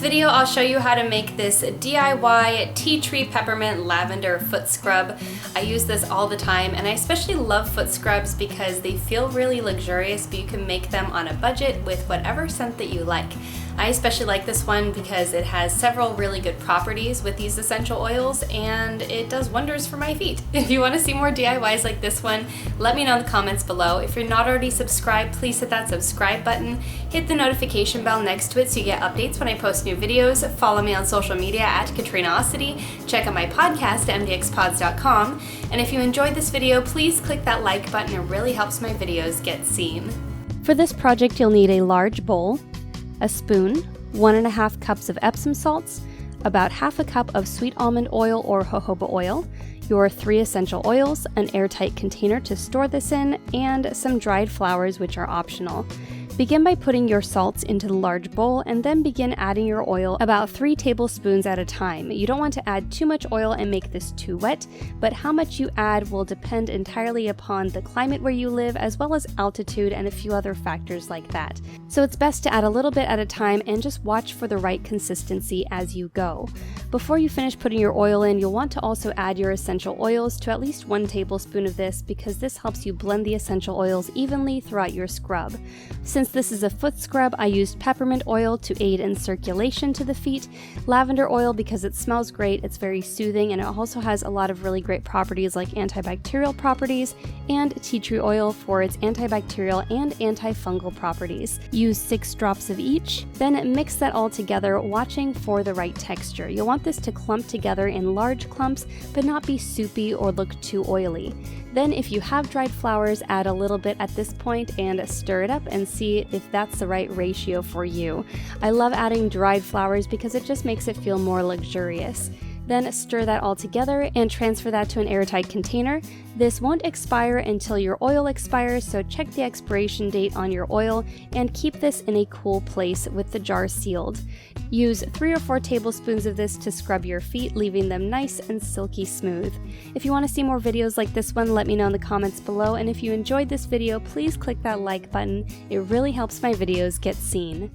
this video, I'll show you how to make this DIY tea tree peppermint lavender foot scrub. I use this all the time, and I especially love foot scrubs because they feel really luxurious, but you can make them on a budget with whatever scent that you like. I especially like this one because it has several really good properties with these essential oils, and it does wonders for my feet. If you want to see more DIYs like this one, let me know in the comments below. If you're not already subscribed, please hit that subscribe button. Hit the notification bell next to it so you get updates when I post new videos. Follow me on social media at Katrinaosity. Check out my podcast at MDXpods.com. And if you enjoyed this video, please click that like button. It really helps my videos get seen. For this project, you'll need a large bowl, a spoon, 1.5 cups of Epsom salts, about half a cup of sweet almond oil or jojoba oil, your 3 essential oils, an airtight container to store this in, and some dried flowers, which are optional. Begin by putting your salts into the large bowl and then begin adding your oil about 3 tablespoons at a time. You don't want to add too much oil and make this too wet, but how much you add will depend entirely upon the climate where you live, as well as altitude and a few other factors like that. So it's best to add a little bit at a time and just watch for the right consistency as you go. Before you finish putting your oil in, you'll want to also add your essential oils to at least 1 tablespoon of this, because this helps you blend the essential oils evenly throughout your scrub. Since this is a foot scrub, I used peppermint oil to aid in circulation to the feet, lavender oil because it smells great, it's very soothing, and it also has a lot of really great properties like antibacterial properties, and tea tree oil for its antibacterial and antifungal properties. Use 6 drops of each, then mix that all together, watching for the right texture. You'll want this to clump together in large clumps, but not be soupy or look too oily. Then if you have dried flowers, add a little bit at this point and stir it up and see if that's the right ratio for you. I love adding dried flowers because it just makes it feel more luxurious. Then stir that all together and transfer that to an airtight container. This won't expire until your oil expires, so check the expiration date on your oil and keep this in a cool place with the jar sealed. Use 3 or 4 tablespoons of this to scrub your feet, leaving them nice and silky smooth. If you want to see more videos like this one, let me know in the comments below, and if you enjoyed this video, please click that like button. It really helps my videos get seen.